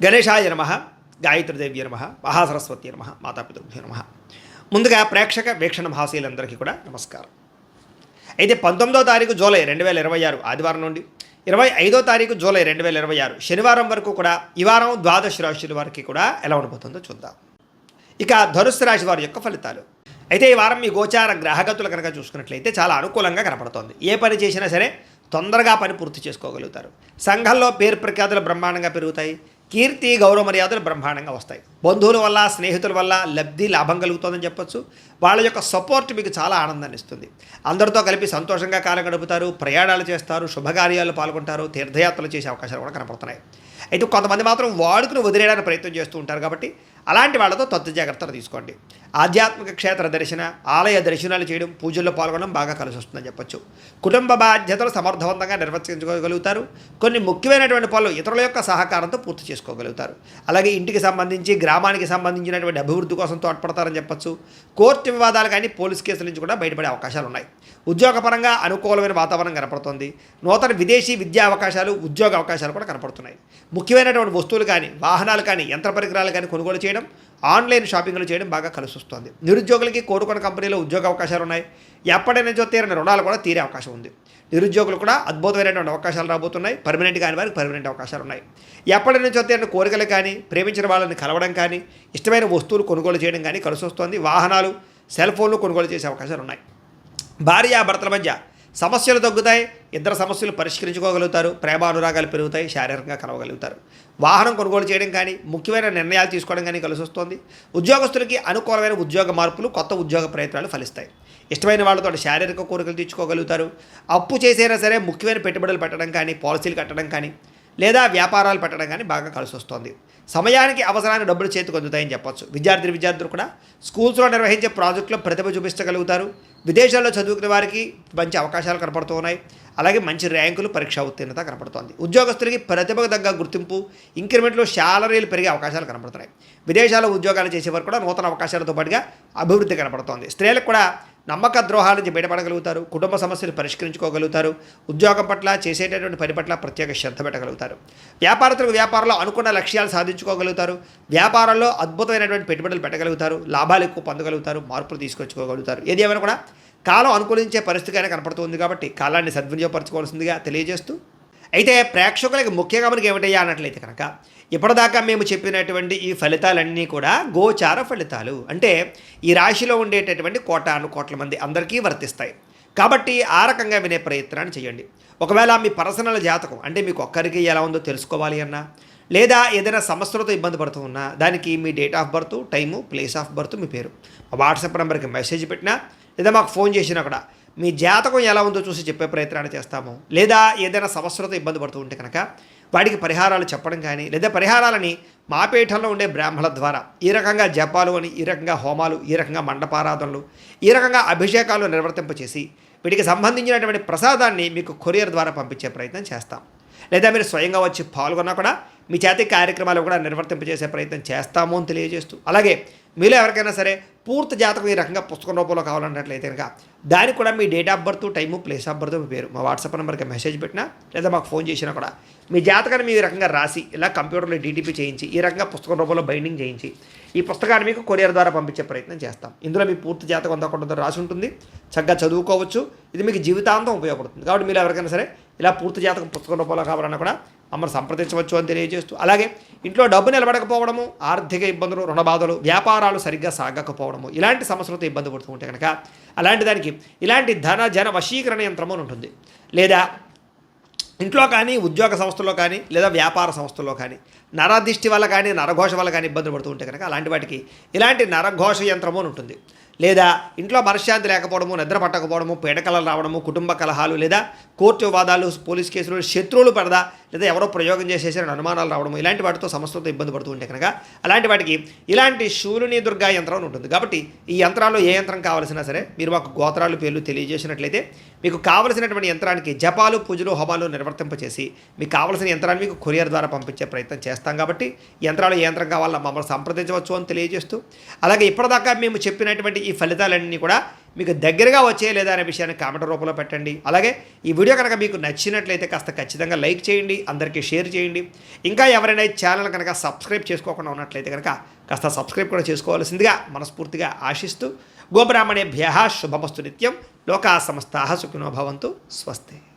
గణేశాయ నమ, గాయత్రీదేవ్య నమ, మహాసరస్వతి నమ, మాతాపితృభ్యో నమ. ముందుగా ప్రేక్షక వీక్షణ మహాశీలందరికీ కూడా నమస్కారం. అయితే 19వ తారీఖు జూలై 2026 ఆదివారం నుండి 25వ తారీఖు జూలై 2026 శనివారం వరకు కూడా ఈ వారం ద్వాదశ రాశుల వారికి కూడా ఎలా ఉండబోతుందో చూద్దాం. ఇక ధనుస్సు రాశి వారి యొక్క ఫలితాలు. అయితే ఈ వారం మీ గోచార గ్రహగతులు కనుక చూసుకున్నట్లయితే చాలా అనుకూలంగా కనపడుతోంది. ఏ పని చేసినా సరే తొందరగా పని పూర్తి చేసుకోగలుగుతారు. సంఘంలో పేరు ప్రఖ్యాతులు బ్రహ్మాండంగా పెరుగుతాయి. కీర్తి గౌరవ మర్యాదలు బ్రహ్మాండంగా వస్తాయి. బంధువుల వల్ల స్నేహితుల వల్ల లబ్ధి లాభం కలుగుతుందని చెప్పొచ్చు. వాళ్ళ యొక్క సపోర్ట్ మీకు చాలా ఆనందాన్ని ఇస్తుంది. అందరితో కలిపి సంతోషంగా కాలం గడుపుతారు, ప్రయాణాలు చేస్తారు, శుభకార్యాలు పాల్గొంటారు, తీర్థయాత్రలు చేసే అవకాశాలు కూడా కనపడుతున్నాయి. అయితే కొంతమంది మాత్రం వాడుకుని వదిలేయడానికి ప్రయత్నం చేస్తూ ఉంటారు. కాబట్టి అలాంటి వాళ్ళతో తత్తు జాగ్రత్తలు తీసుకోండి. ఆధ్యాత్మిక క్షేత్ర దర్శన, ఆలయ దర్శనాలు చేయడం, పూజల్లో పాల్గొనడం బాగా కలిసి వస్తుందని చెప్పొచ్చు. కుటుంబ బాధ్యతలు సమర్థవంతంగా నిర్వర్తించుకోగలుగుతారు. కొన్ని ముఖ్యమైనటువంటి పనులు ఇతరుల యొక్క సహకారంతో పూర్తి చేసుకోగలుగుతారు. అలాగే ఇంటికి సంబంధించి, గ్రామానికి సంబంధించినటువంటి అభివృద్ధి కోసం తోడ్పడతారని చెప్పచ్చు. కోర్టు వివాదాలు కానీ పోలీస్ కేసుల నుంచి కూడా బయటపడే అవకాశాలు ఉన్నాయి. ఉద్యోగపరంగా అనుకూలమైన వాతావరణం కనపడుతుంది. నూతన విదేశీ విద్యా అవకాశాలు, ఉద్యోగ అవకాశాలు కూడా కనపడుతున్నాయి. ముఖ్యమైనటువంటి వస్తువులు కానీ, వాహనాలు కానీ, యంత్ర పరికరాలు కానీ కొనుగోలు చేయడం, ఆన్లైన్ షాపింగ్లు చేయడం బాగా కలిసి వస్తుంది. నిరుద్యోగులకి కోరుకున్న కంపెనీలో ఉద్యోగ అవకాశాలు ఉన్నాయి. ఎప్పటి నుంచో తీరని రుణాలు కూడా తీరే అవకాశం ఉంది. నిరుద్యోగులు కూడా అద్భుతమైనటువంటి అవకాశాలు రాబోతున్నాయి. పర్మనెంట్ కాని వారికి పర్మనెంట్ అవకాశాలు ఉన్నాయి. ఎప్పటి నుంచో తీరని కోరికలు కానీ, ప్రేమించిన వాళ్ళని కలవడం కానీ, ఇష్టమైన వస్తువులు కొనుగోలు చేయడం కానీ కలిసి వస్తుంది. వాహనాలు, సెల్ ఫోన్లు కొనుగోలు చేసే అవకాశాలు ఉన్నాయి. భార్యాభర్తల మధ్య సమస్యలు తగ్గుతాయి. ఇద్దరు సమస్యలు పరిష్కరించుకోగలుగుతారు. ప్రేమానురాగాలు పెరుగుతాయి. శారీరకంగా కలవగలుగుతారు. వాహనం కొనుగోలు చేయడం కానీ, ముఖ్యమైన నిర్ణయాలు తీసుకోవడం కానీ కలిసి వస్తుంది. ఉద్యోగస్తులకి అనుకూలమైన ఉద్యోగ మార్పులు, కొత్త ఉద్యోగ ప్రయత్నాలు ఫలిస్తాయి. ఇష్టమైన వాళ్ళతో శారీరక కోరికలు తీర్చుకోగలుగుతారు. అప్పు చేసైనా సరే ముఖ్యమైన పెట్టుబడులు పెట్టడం కానీ, పాలసీలు కట్టడం కానీ, లేదా వ్యాపారాలు పెట్టడం కానీ బాగా కలిసి వస్తుంది. సమయానికి అవసరానికి డబ్బులు చేతికి అందుతాయని చెప్పొచ్చు. విద్యార్థులు కూడా స్కూల్స్లో నిర్వహించే ప్రాజెక్టులో ప్రతిభ చూపించగలుగుతారు. విదేశాల్లో చదువుకునే వారికి మంచి అవకాశాలు కనపడుతూ ఉన్నాయి. అలాగే మంచి ర్యాంకులు, పరీక్షా ఉత్తీర్ణత కనపడుతోంది. ఉద్యోగస్తులకి ప్రతిభకు తగ్గ గుర్తింపు, ఇంక్రిమెంట్లు, శాలరీలు పెరిగే అవకాశాలు కనపడుతున్నాయి. విదేశాల్లో ఉద్యోగాలు చేసేవారు కూడా నూతన అవకాశాలతో పాటుగా అభివృద్ధి కనపడుతోంది. స్త్రీలకు కూడా నమ్మక ద్రోహాల నుంచి బయటపడగలుగుతారు. కుటుంబ సమస్యలు పరిష్కరించుకోగలుగుతారు. ఉద్యోగం పట్ల, చేసేటటువంటి పని పట్ల ప్రత్యేక శ్రద్ధ పెట్టగలుగుతారు. వ్యాపారస్తులకు వ్యాపారంలో అనుకున్న లక్ష్యాలు సాధించుకోగలుగుతారు. వ్యాపారంలో అద్భుతమైనటువంటి పెట్టుబడులు పెట్టగలుగుతారు. లాభాలు ఎక్కువ పొందగలుగుతారు. మార్పులు తీసుకొచ్చుకోగలుగుతారు. ఏది ఏమైనా కూడా కాలం అనుకూలించే పరిస్థితిగానే కనపడుతుంది. కాబట్టి కాలాన్ని సద్వినియోగపరచుకోవాల్సిందిగా తెలియజేస్తూ, అయితే ప్రేక్షకులకి ముఖ్యంగా మనకి ఏమిటయ్యా అన్నట్లయితే కనుక, ఇప్పటిదాకా మేము చెప్పినటువంటి ఈ ఫలితాలన్నీ కూడా గోచార ఫలితాలు. అంటే ఈ రాశిలో ఉండేటటువంటి కోటాను కోట్ల మంది అందరికీ వర్తిస్తాయి. కాబట్టి ఆ రకంగా వినే ప్రయత్నాన్ని చేయండి. ఒకవేళ మీ పర్సనల్ జాతకం అంటే మీకు ఒక్కరికి ఎలా ఉందో తెలుసుకోవాలి అన్నా, లేదా ఏదైనా సమస్యలతో ఇబ్బంది పడుతూ ఉన్నా, దానికి మీ date of birth, time, place of birth, మీ పేరు వాట్సాప్ నెంబర్కి మెసేజ్ పెట్టినా, లేదా మాకు ఫోన్ చేసినా కూడా మీ జాతకం ఎలా ఉందో చూసి చెప్పే ప్రయత్నాన్ని చేస్తాము. లేదా ఏదైనా సమస్యలతో ఇబ్బంది పడుతూ ఉంటే కనుక వాటికి పరిహారాలు చెప్పడం కానీ, లేదా పరిహారాలని మా పీఠంలో ఉండే బ్రాహ్మణుల ద్వారా ఈ రకంగా జపాలు అని, ఈ రకంగా హోమాలు, ఈ రకంగా మండపారాధనలు, ఈ రకంగా అభిషేకాలు నిర్వర్తింపచేసి వీటికి సంబంధించినటువంటి ప్రసాదాన్ని మీకు కొరియర్ ద్వారా పంపించే ప్రయత్నం చేస్తాం. లేదా మీరు స్వయంగా వచ్చి పాల్గొన్నా కూడా మీ చేతి కార్యక్రమాలు కూడా నిర్వర్తింపజేసే ప్రయత్నం చేస్తాము అని తెలియజేస్తూ, అలాగే మీలో ఎవరికైనా సరే పూర్తి జాతకం ఈ రకంగా పుస్తకం రూపంలో కావాలన్నట్లయితే కనుక దానికి కూడా మీ date of birth, time, place of birth, మీ పేరు మా వాట్సాప్ నెంబర్కి మెసేజ్ పెట్టినా, లేదా మాకు ఫోన్ చేసినా కూడా మీ జాతకాన్ని మీ రకంగా రాసి ఇలా కంప్యూటర్లో డీటీపీ చేయించి ఈ రకంగా పుస్తకం రూపంలో బైండింగ్ చేయించి ఈ పుస్తకాన్ని మీకు కొరియర్ ద్వారా పంపించే ప్రయత్నం చేస్తాం. ఇందులో మీ పూర్తి జాతకం అంతా రాసి ఉంటుంది. చక్కగా చదువుకోవచ్చు. ఇది మీకు జీవితాంతం ఉపయోగపడుతుంది. కాబట్టి మీరు ఎవరికైనా సరే ఇలా పూర్తి జాతకం పుస్తకం రూపంలో కావాలన్నా కూడా మమ్మల్ని సంప్రదించవచ్చు అని తెలియజేస్తూ, అలాగే ఇంట్లో డబ్బు నిలబడకపోవడము, ఆర్థిక ఇబ్బందులు, రుణబాధలు, వ్యాపారాలు సరిగ్గా సాగకపోవడము, ఇలాంటి సమస్యలతో ఇబ్బంది పడుతూ ఉంటే కనుక అలాంటి దానికి ఇలాంటి జన వశీకరణ యంత్రము అని ఉంటుంది. లేదా ఇంట్లో కానీ, ఉద్యోగ సంస్థల్లో కానీ, లేదా వ్యాపార సంస్థల్లో కానీ నరదిష్టి వల్ల కానీ, నరఘోష వల్ల కానీ ఇబ్బందులు పడుతూ ఉంటే కనుక అలాంటి వాటికి ఇలాంటి నరఘోష యంత్రము అని ఉంటుంది. లేదా ఇంట్లో మనశ్శాంతి లేకపోవడము, నిద్ర పట్టకపోవడము, పీడకలలు రావడము, కుటుంబ కలహాలు, లేదా కోర్టు వివాదాలు, పోలీస్ కేసులు, శత్రువులు పడదా, లేదా ఎవరో ప్రయోగం చేసేసారని అనుమానాలు రావడము, ఇలాంటి వాటితో సమస్యలతో ఇబ్బంది పడుతూ ఉంటే కనుక అలాంటి వాటికి ఇలాంటి శూలిని దుర్గా యంత్రం ఉంటుంది. కాబట్టి ఈ యంత్రాల్లో ఏ యంత్రం కావాల్సినా సరే మీరు మాకు గోత్రాలు, పేర్లు తెలియజేసినట్లయితే మీకు కావలసినటువంటి యంత్రానికి జపాలు, పూజలు, హోమాలు నిర్వర్తింపచేసి మీకు కావలసిన యంత్రాన్ని మీకు కొరియర్ ద్వారా పంపించే ప్రయత్నం చేస్తాం. కాబట్టి యంత్రాలు ఏ యంత్రం కావాలో మమ్మల్ని సంప్రదించవచ్చు అని తెలియజేస్తూ, అలాగే ఇప్పటిదాకా మేము చెప్పినటువంటి ఈ ఫలితాలన్నీ కూడా మీకు దగ్గరగా వచ్చే లేదా అనే విషయాన్ని కామెంట్ రూపంలో పెట్టండి. అలాగే ఈ వీడియో కనుక మీకు నచ్చినట్లయితే కాస్త ఖచ్చితంగా లైక్ చేయండి, అందరికీ షేర్ చేయండి. ఇంకా ఎవరైనా ఈ ఛానల్ కనుక సబ్స్క్రైబ్ చేసుకోకుండా ఉన్నట్లయితే కనుక కాస్త సబ్స్క్రైబ్ కూడా చేసుకోవాల్సిందిగా మనస్ఫూర్తిగా ఆశిస్తూ గోబ్రాహ్మణేభ్యః శుభమస్తు నిత్యం. లోకా సమస్తాః సుఖినో భవంతు. స్వస్తి.